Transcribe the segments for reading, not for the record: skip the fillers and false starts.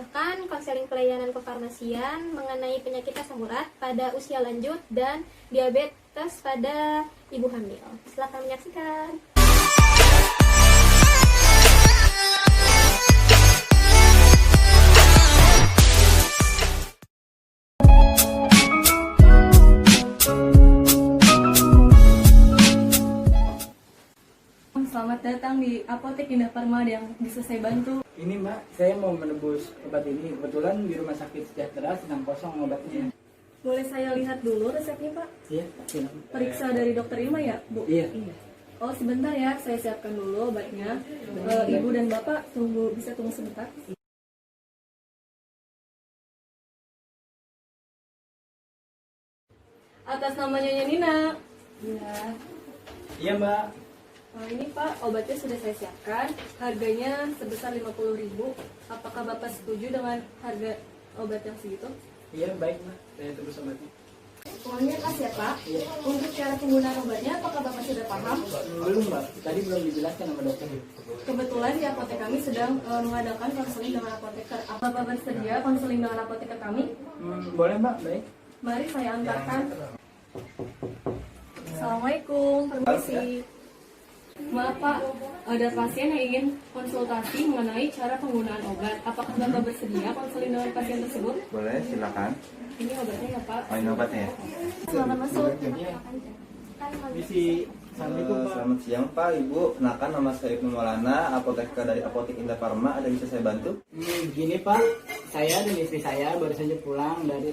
menambahkan konseling pelayanan kefarmasian mengenai penyakit asam urat pada usia lanjut dan diabetes pada ibu hamil. Silakan menyaksikan. Selamat datang di Apotek Indah Parma yang bisa saya bantu. Ini Mbak, saya mau menebus obat ini. Kebetulan di Rumah Sakit Sejahtera sedang kosong obatnya. Boleh saya lihat dulu resepnya, Pak? Iya, silakan. Periksa dari dokter Ilma ya, Bu? Iya. Oh, sebentar ya, saya siapkan dulu obatnya. Ibu dan Bapak bisa tunggu sebentar. Atas nama Nyonya Nina. Iya. Iya Mbak. Ini Pak, obatnya sudah saya siapkan. Harganya sebesar 50.000. Apakah Bapak setuju dengan harga obat yang segitu? Iya baik Mbak, saya tebus obatnya. Uangnya kasih ya Pak. Iya. Untuk cara penggunaan obatnya, apakah Bapak sudah paham? Belum Mbak, tadi belum dijelaskan sama dokter. Kebetulan di apotek kami sedang mengadakan konseling dengan apoteker. Apa Bapak bersedia konseling dengan apoteker kami? Boleh Mbak, baik. Mari saya antarkan. Assalamualaikum, permisi. Maaf Pak, ada pasien yang ingin konsultasi mengenai cara penggunaan obat. Apakah Bapak bersedia konseling dengan pasien tersebut? Boleh, silakan. Ini obatnya ya Pak. Oh, ini obatnya ya? Selamat masuk. Iya. Misi. Assalamualaikum Pak. Selamat siang Pak, Ibu. Kenalkan nama saya Ibnu Maulana, apoteker dari Apotek Indah Parma. Ada yang bisa saya bantu? Begini Pak, saya dan istri saya baru saja pulang dari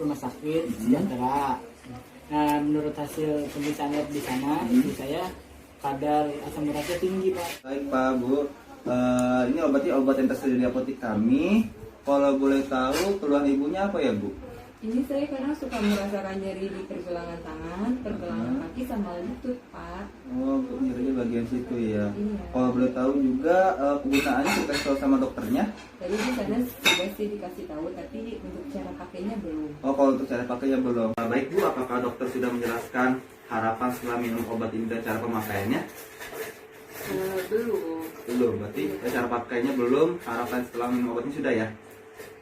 Rumah Sakit Sejahtera. Nah, menurut hasil pemeriksaan lab di sana, istri saya kadar asam uratnya tinggi Pak. Baik Pak, Bu. Ini obatnya obat yang tersedia di apotek kami. Kalau boleh tahu, keluhan ibunya apa ya Bu? Ini saya kadang suka merasakan nyeri di pergelangan tangan, pergelangan kaki sama lutut, Pak. Oh, Bu, nyerinya bagian situ ya. Iya. Kalau boleh tahu juga, kegunaannya kita tahu sama dokternya? Tadi di sana sudah sih dikasih tahu, tapi untuk cara pakainya belum. Oh, kalau untuk cara pakainya belum. Baik Bu, apakah dokter sudah menjelaskan harapan setelah minum obat ini dan cara pemakaiannya? Belum. Belum, berarti cara pakainya belum, harapan setelah minum obatnya sudah ya?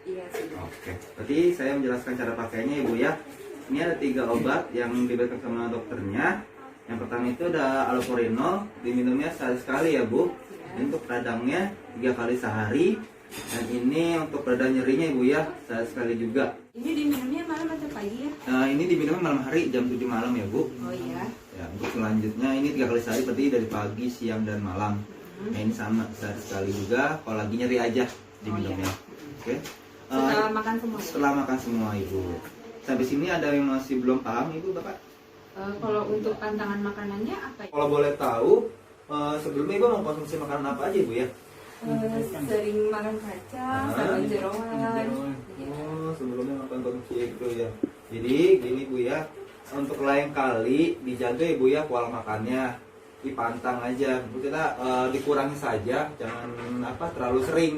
Iya sih. Oke, berarti saya menjelaskan cara pakainya Ibu ya. Ini ada 3 obat yang diberikan sama dokternya. Yang pertama itu ada allopurinol, diminumnya sehari sekali ya Bu. Ini untuk radangnya 3 kali sehari. Dan ini untuk reda nyerinya Ibu ya, sehari sekali juga. Ini diminumnya malam atau pagi ya? Ini diminumnya malam hari jam 7 malam ya Bu. Oh iya. Ya, untuk selanjutnya ini 3 kali sehari, berarti dari pagi, siang, dan malam. Nah, ini sama sehari sekali juga. Kalau lagi nyeri aja diminumnya. Oke. Setelah makan semua. Setelah makan semua Ibu. Sampai sini ada yang masih belum paham Ibu Bapak? Kalau untuk pantangan makanannya apa ya? Kalau boleh tahu, sebelumnya Ibu mau konsumsi makanan apa aja Ibu ya? Sering makan kacang, sama jeroan. Oh, sebelumnya makan konsumsi itu ya. Jadi gini Bu ya, untuk lain kali dijaga Ibu ya pola makannya, dipantang aja. Kita dikurangi saja, jangan terlalu sering.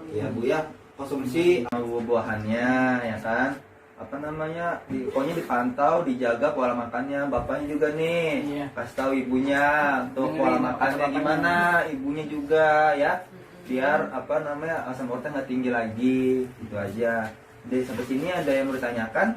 Ya Bu ya, konsumsi buah-buahannya ya kan. Pokoknya dipantau, dijaga pola makannya. Bapaknya juga nih, Iya. kasih tahu ibunya untuk pola makannya gimana, ibunya juga ya. Biar asam uratnya nggak tinggi lagi, gitu aja. Jadi sampai sini ada yang mau ditanyakan?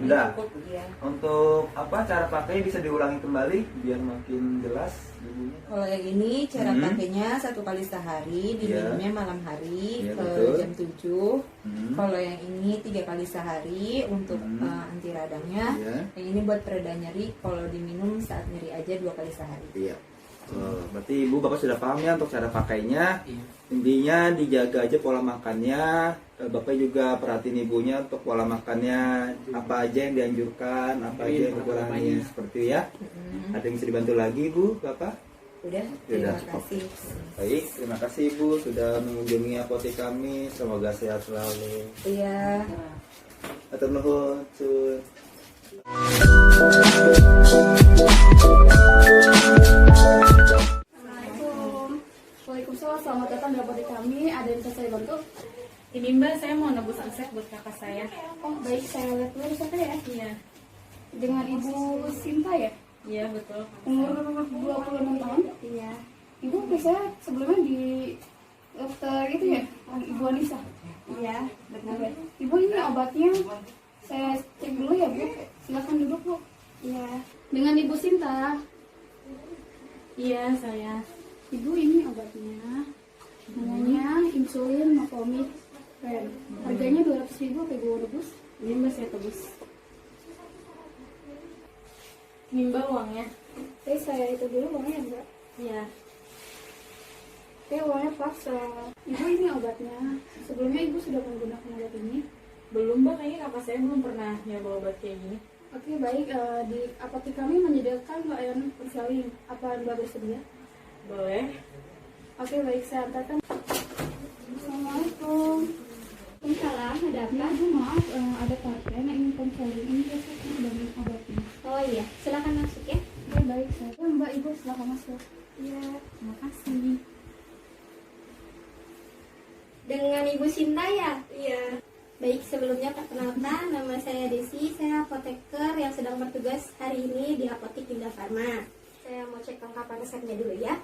Udah. Iya. Untuk cara pakainya bisa diulangi kembali biar makin jelas ibunya. Kalau yang ini cara pakainya 1 kali sehari, diminumnya malam hari Iya, ke betul. jam 7. Kalau yang ini 3 kali sehari untuk anti radangnya. Iya. Yang ini buat pereda nyeri, kalau diminum saat nyeri aja 2 kali sehari. Iya. Berarti Ibu Bapak sudah paham ya untuk cara pakainya. Iya. Intinya dijaga aja pola makannya. Bapak juga perhatiin ibunya untuk pola makannya, apa aja yang dianjurkan, apa aja yang dikurangi, seperti ya. Ada yang bisa dibantu lagi Ibu Bapak? Udah, Sudah, terima cukup. kasih. Baik, terima kasih Ibu sudah mengunjungi apotek kami. Semoga sehat selalu. Iya. Atur nuhun. Sun. Assalamualaikum. Waalaikumsalam. Selamat datang di apotek kami. Ada yang bisa saya bantu? Ini Mbak, saya mau nebus resep buat kakak saya. Oh baik, saya lihat dulu resepnya ya. Iya. Dengan Ibu Sinta ya? Iya, betul. Umur 26 tahun? Iya. Ibu biasanya sebelumnya di dokter itu ya, Ibu Anissa. Iya, benar. Ibu ini obatnya saya cek dulu ya Bu. Silakan duduk Bu. Iya. Dengan Ibu Sinta. Iya, saya. Ibu ini obatnya. Namanya insulin Novomix Pen. Harganya 200.000 apa Ibu rebus? Ini Mbak saya tebus. Ini Mbak uangnya. Saya itu dulu uangnya Mbak. Iya. Uangnya pas. Ibu ini obatnya. Sebelumnya Ibu sudah menggunakan obat ini? Belum Mbak, kayaknya kakak saya belum pernah nyoba obat kayak gini. Oke baik, di apotek kami menyediakan layanan konseling. Apa Mbak bersedia? Boleh. Oke baik, saya antarkan. Assalamualaikum. Waalaikumsalam, ada apa? Ya Bu, maaf, ada pasien yang ingin konseling. Ini biasanya dengan obatnya. Oh iya, silakan masuk ya. Oke baik, saya. Ya, Mbak Ibu silakan masuk. Iya. Terima kasih. Dengan Ibu Sinta ya? Iya. Baik, sebelumnya perkenalkan, nama saya Desi, saya apoteker yang sedang bertugas hari ini di Apotek Indah Farma. Saya mau cek lengkapan resepnya dulu ya.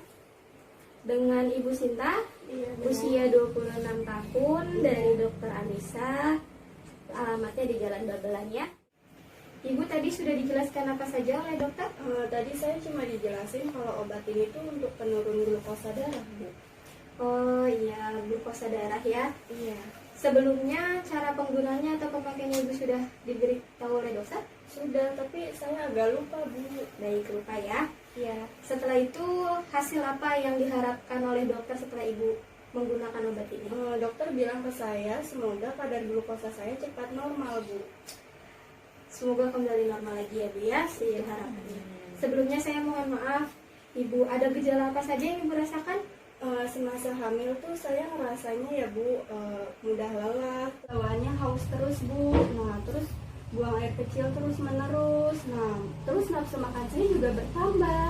Dengan Ibu Sinta, usia 26 tahun, dari Dokter Anissa, alamatnya di Jalan Babelan ya. Ibu tadi sudah dijelaskan apa saja oleh dokter? Tadi saya cuma dijelasin kalau obat ini tuh untuk penurun glukosa darah, Bu. Oh iya, glukosa darah ya. Iya. Sebelumnya cara penggunanya atau pemakaiannya Ibu sudah diberitahu oleh dokter? Sudah, tapi saya agak lupa, Bu. Baik, lupa ya. Iya. Setelah itu hasil apa yang diharapkan oleh dokter setelah Ibu menggunakan obat ini? Dokter bilang ke saya, semoga kadar glukosa saya cepat normal, Bu. Semoga kembali normal lagi ya Bu ya, harapannya. Sebelumnya saya mohon maaf, Ibu ada gejala apa saja yang Ibu rasakan? Semasa hamil tuh saya ngerasanya ya Bu, mudah lelah, bawaannya haus terus Bu. Nah terus buang air kecil terus menerus. Nah terus nafsu makan saya juga bertambah.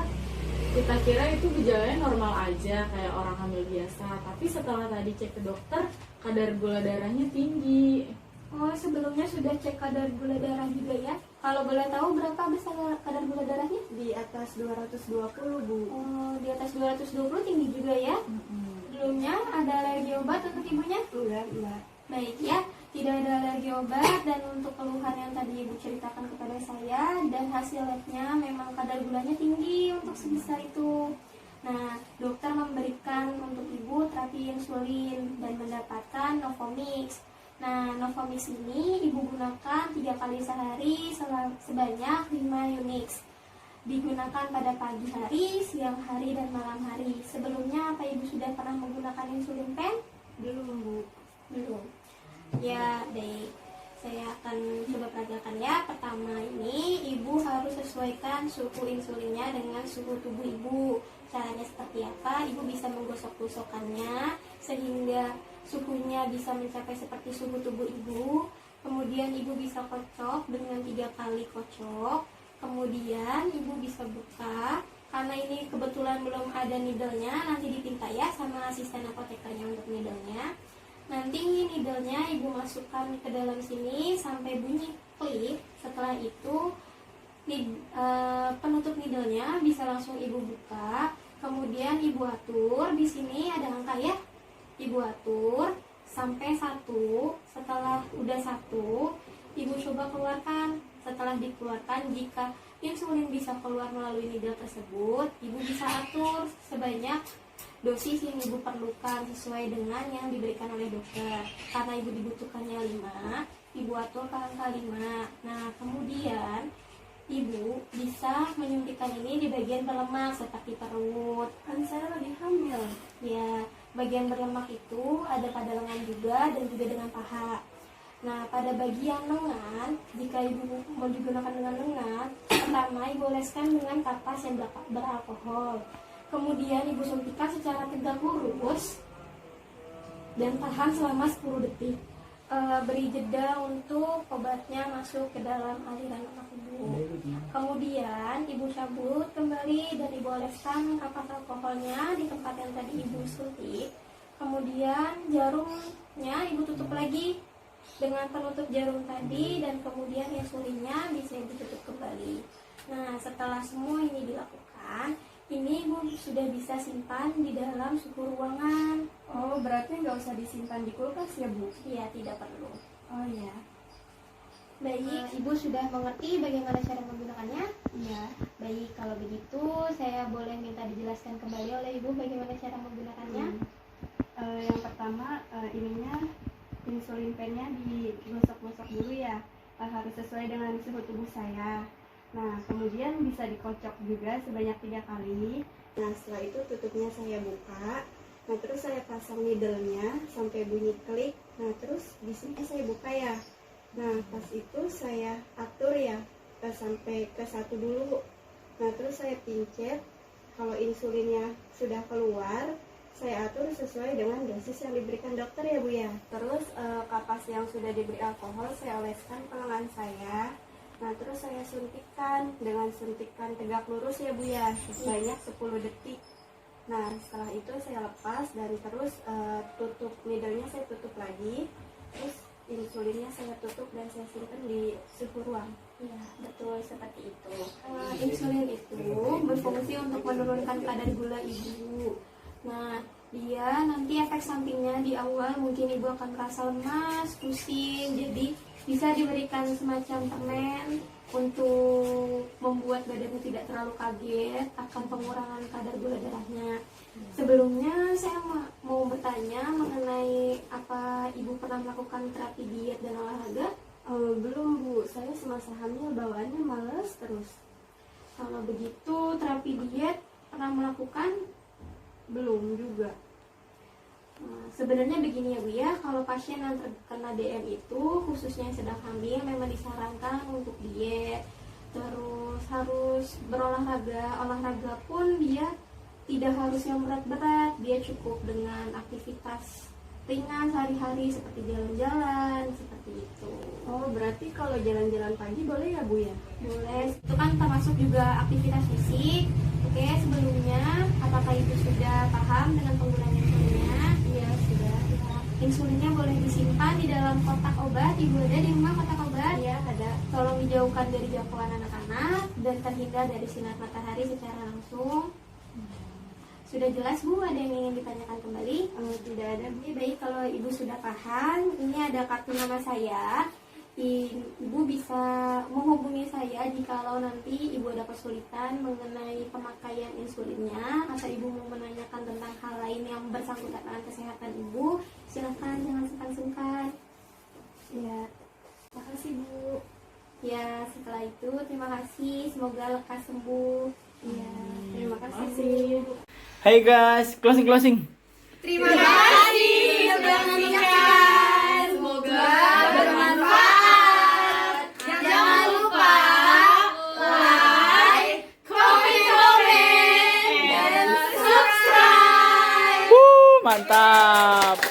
Kita kira itu gejalanya normal aja kayak orang hamil biasa, tapi setelah tadi cek ke dokter, kadar gula darahnya tinggi. Oh, sebelumnya sudah cek kadar gula darah juga ya? Kalau boleh tahu berapa besar kadar gula darahnya? Di atas 220 Bu. Oh, di atas 220 tinggi juga ya? Sebelumnya ada alergi obat untuk ibunya? Enggak, Mbak. Baik ya, tidak ada alergi obat. Dan untuk keluhan yang tadi Ibu ceritakan kepada saya, dan hasil labnya memang kadar gulanya tinggi untuk sebesar itu. Nah, dokter memberikan untuk Ibu terapi insulin dan mendapatkan Novomix. Nah, Novomix ini Ibu gunakan 3 kali sehari sebanyak 5 units. Digunakan pada pagi hari, siang hari, dan malam hari. Sebelumnya apa Ibu sudah pernah menggunakan insulin pen? Belum Bu. Belum. Ya, baik. Saya akan coba peragakan ya. Pertama ini Ibu harus sesuaikan suhu insulinnya dengan suhu tubuh Ibu. Caranya seperti apa? Ibu bisa menggosok-gosokkannya sehingga suhunya bisa mencapai seperti suhu tubuh Ibu. Kemudian Ibu bisa kocok dengan 3 kali kocok. Kemudian Ibu bisa buka. Karena ini kebetulan belum ada needle-nya, nanti dipinta ya sama asisten apotekernya untuk needle-nya. Nanti needle-nya Ibu masukkan ke dalam sini sampai bunyi klik. Setelah itu penutup needle-nya bisa langsung Ibu buka. Kemudian Ibu atur, di sini ada angka ya. Ibu atur sampai 1. Setelah udah 1, Ibu coba keluarkan. Setelah dikeluarkan, jika insulin bisa keluar melalui needle tersebut, Ibu bisa atur sebanyak dosis yang Ibu perlukan sesuai dengan yang diberikan oleh dokter. Karena Ibu dibutuhkannya 5, Ibu atur ke angka 5. Nah, kemudian Ibu bisa menyuntikkan ini di bagian berlemak seperti perut. Kan saya lagi hamil. Ya, bagian berlemak itu ada pada lengan juga dan juga dengan paha. Nah, pada bagian lengan, jika Ibu mau digunakan dengan lengan, pertama Ibu oleskan dengan kapas yang beralkohol. Kemudian Ibu suntikan secara tegak lurus dan tahan selama 10 detik. Beri jeda untuk obatnya masuk ke dalam aliran lemak Ibu. Kemudian Ibu cabut kembali dan Ibu oleskan kapas alkoholnya di tempat yang tadi Ibu suntik. Kemudian jarumnya Ibu tutup lagi dengan penutup jarum tadi, dan kemudian insulinnya bisa Ibu tutup kembali. Nah, setelah semua ini dilakukan, Ini Ibu sudah bisa simpan di dalam suhu ruangan. Oh, berarti nggak usah disimpan di kulkas ya, Bu? Ya, tidak perlu. Oh ya. Baik, Ibu sudah mengerti bagaimana cara menggunakannya? Iya. Baik, kalau begitu saya boleh minta dijelaskan kembali oleh Ibu bagaimana cara menggunakannya? Yang pertama, ininya insulin pennya digosok-gosok dulu ya. Harus sesuai dengan suhu tubuh saya. Nah, kemudian bisa dikocok juga sebanyak 3 kali. Nah, setelah itu tutupnya saya buka. Nah, terus saya pasang needle-nya sampai bunyi klik. Nah, terus di sini saya buka ya. Nah, pas itu saya atur ya sampai ke 1 dulu. Nah, terus saya pincet. Kalau insulinnya sudah keluar, saya atur sesuai dengan dosis yang diberikan dokter ya, Bu ya. Terus kapas yang sudah diberi alkohol saya oleskan ke lengan saya. Nah, terus saya suntikkan dengan suntikan tegak lurus ya, Bu ya, sebanyak 10 detik. Nah, setelah itu saya lepas dan terus tutup needle-nya saya tutup lagi. Terus insulinnya saya tutup dan saya simpan di suhu ruang. Ya, betul seperti itu. Insulin itu berfungsi untuk menurunkan kadar gula Ibu. Nah, dia nanti efek sampingnya di awal mungkin Ibu akan merasa lemas, pusing, jadi bisa diberikan semacam permen untuk membuat badannya tidak terlalu kaget akan pengurangan kadar gula darahnya. Sebelumnya saya mau bertanya mengenai apa Ibu pernah melakukan terapi diet dan olahraga? Belum, Bu. Saya semasa hamil bawaannya males terus. Kalau begitu terapi diet pernah melakukan? Belum juga. Nah, sebenarnya begini ya Bu ya, kalau pasien yang terkena DM itu khususnya yang sedang hamil memang disarankan untuk diet, terus harus berolahraga. Olahraga pun dia tidak harus yang berat-berat, dia cukup dengan aktivitas ringan sehari-hari seperti jalan-jalan, seperti itu. Oh, berarti kalau jalan-jalan pagi boleh ya, Bu ya? Boleh, itu kan termasuk juga aktivitas fisik. Oke, sebelumnya apakah Ibu sudah paham dengan penggunaan insulinnya? Iya, sudah. Ya, insulinnya boleh disimpan di dalam kotak obat. Ibu ada di rumah kotak obat? Iya, ada. Tolong dijauhkan dari jangkauan anak-anak dan terhindar dari sinar matahari secara langsung. Sudah jelas Bu, ada yang ingin ditanyakan kembali? Tidak ada, Bu. Baik, kalau Ibu sudah paham, ini ada kartu nama saya. Ibu bisa menghubungi saya jikalau nanti Ibu ada kesulitan mengenai pemakaian insulinnya atau Ibu mau menanyakan tentang hal lain yang bersangkutan dengan kesehatan Ibu. Silakan, jangan sungkan-sungkan. Ya, makasih, Bu. Ya, setelah itu terima kasih, semoga lekas sembuh. Iya, terima kasih, Bu. Hai guys, closing. Terima kasih sudah mendengarkan. Semoga bermanfaat. Jangan lupa like, komen, dan subscribe. Mantap.